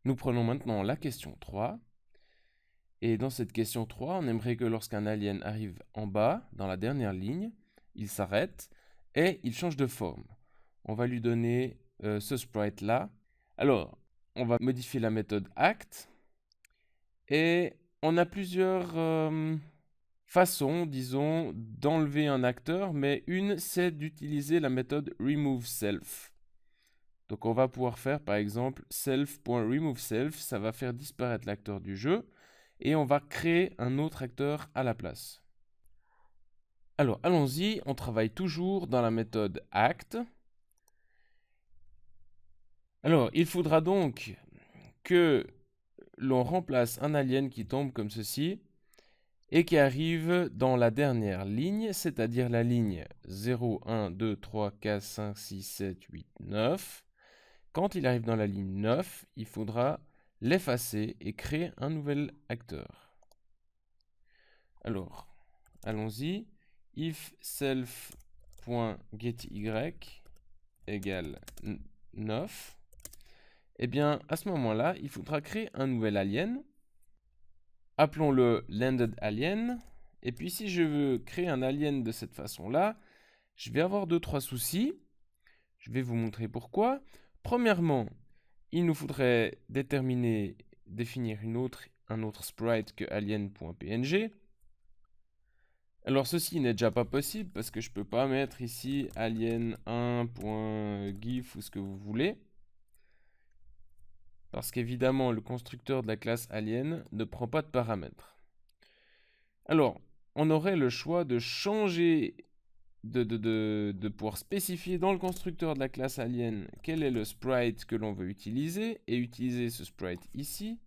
Nous prenons maintenant la question 3. Et dans cette question 3, on aimerait que lorsqu'un alien arrive en bas, dans la dernière ligne, il s'arrête et il change de forme. On va lui donner ce sprite-là. Alors, on va modifier la méthode act. Et on a plusieurs façons, disons, d'enlever un acteur, mais une, c'est d'utiliser la méthode removeSelf. Donc on va pouvoir faire par exemple self.removeSelf, ça va faire disparaître l'acteur du jeu, et on va créer un autre acteur à la place. Alors allons-y, on travaille toujours dans la méthode act. Alors il faudra donc que l'on remplace un alien qui tombe comme ceci, et qui arrive dans la dernière ligne, c'est-à-dire la ligne 0, 1, 2, 3, 4, 5, 6, 7, 8, 9. Quand il arrive dans la ligne 9, il faudra l'effacer et créer un nouvel acteur. Alors, allons-y. If self.getY égale 9, eh bien, à ce moment-là, il faudra créer un nouvel alien. Appelons-le landedAlien. Et puis si je veux créer un alien de cette façon-là, je vais avoir 2-3 soucis. Je vais vous montrer pourquoi. Premièrement, il nous faudrait définir un autre sprite que alien.png. Alors ceci n'est déjà pas possible parce que je ne peux pas mettre ici alien1.gif ou ce que vous voulez. Parce qu'évidemment, le constructeur de la classe alien ne prend pas de paramètres. Alors, on aurait le choix de changer, de pouvoir spécifier dans le constructeur de la classe alien quel est le sprite que l'on veut utiliser et utiliser ce sprite ici.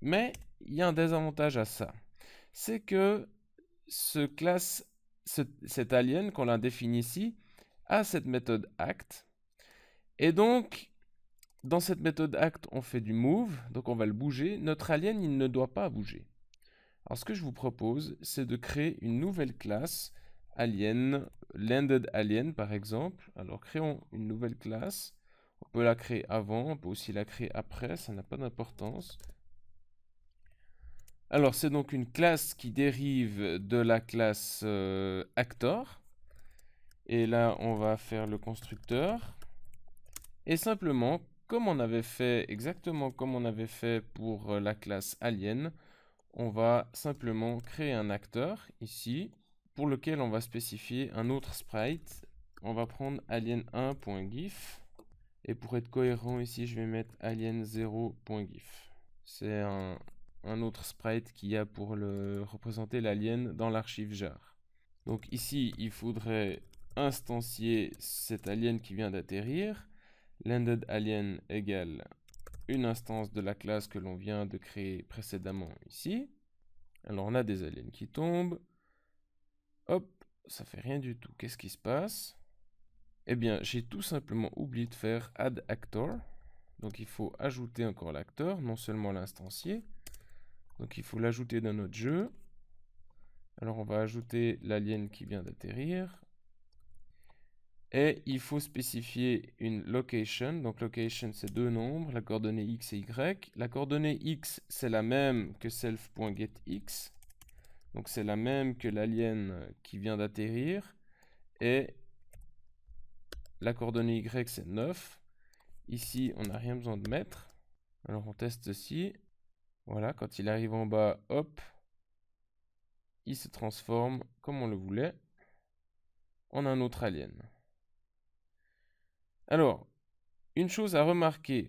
Mais il y a un désavantage à ça. C'est que cet alien qu'on a défini ici a cette méthode act. Et donc, dans cette méthode act, on fait du move, donc on va le bouger. Notre alien, il ne doit pas bouger. Alors ce que je vous propose, c'est de créer une nouvelle classe alien, landedAlien par exemple. Alors créons une nouvelle classe. On peut la créer avant, on peut aussi la créer après, ça n'a pas d'importance. Alors c'est donc une classe qui dérive de la classe actor. Et là on va faire le constructeur. Et simplement, exactement comme on avait fait pour la classe alien, on va simplement créer un acteur ici pour lequel on va spécifier un autre sprite. On va prendre alien1.gif et pour être cohérent ici je vais mettre alien0.gif. C'est un autre sprite qui a pour représenter l'alien dans l'archive jar. Donc ici il faudrait instancier cet alien qui vient d'atterrir. landedAlien égale une instance de la classe que l'on vient de créer précédemment ici. Alors on a des aliens qui tombent. Hop, ça fait rien du tout. Qu'est-ce qui se passe? Eh bien, j'ai tout simplement oublié de faire add actor. Donc il faut ajouter encore l'acteur, non seulement l'instancier. Donc il faut l'ajouter dans notre jeu. Alors on va ajouter l'alien qui vient d'atterrir. Et il faut spécifier une location. Donc location, c'est deux nombres, la coordonnée x et y. La coordonnée x, c'est la même que self.getX. Donc c'est la même que l'alien qui vient d'atterrir. Et la coordonnée y, c'est 9. Ici, on n'a rien besoin de mettre. Alors on teste ceci. Voilà, quand il arrive en bas, hop, il se transforme comme on le voulait en un autre alien. Alors, une chose à remarquer,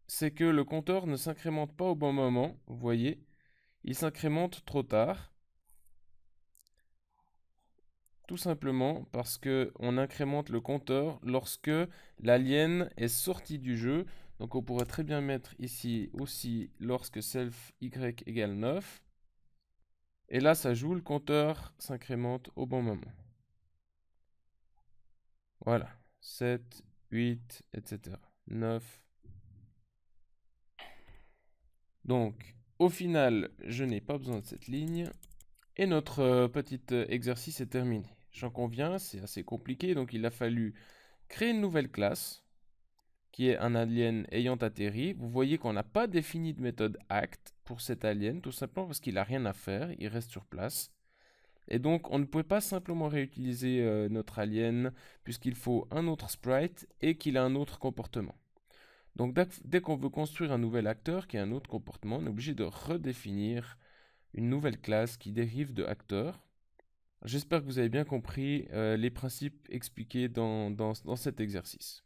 c'est que le compteur ne s'incrémente pas au bon moment. Vous voyez, il s'incrémente trop tard. Tout simplement parce qu'on incrémente le compteur lorsque l'alien est sorti du jeu. Donc on pourrait très bien mettre ici aussi lorsque self y égale 9. Et là ça joue, le compteur s'incrémente au bon moment. Voilà, 7, 8, etc. 9. Donc au final, je n'ai pas besoin de cette ligne. Et notre petit exercice est terminé. J'en conviens, c'est assez compliqué, donc il a fallu créer une nouvelle classe. qui est un alien ayant atterri, vous voyez qu'on n'a pas défini de méthode act pour cet alien, tout simplement parce qu'il n'a rien à faire, il reste sur place. Et donc on ne pouvait pas simplement réutiliser notre alien, puisqu'il faut un autre sprite et qu'il a un autre comportement. Donc dès qu'on veut construire un nouvel acteur qui a un autre comportement, on est obligé de redéfinir une nouvelle classe qui dérive de acteur. J'espère que vous avez bien compris les principes expliqués dans cet exercice.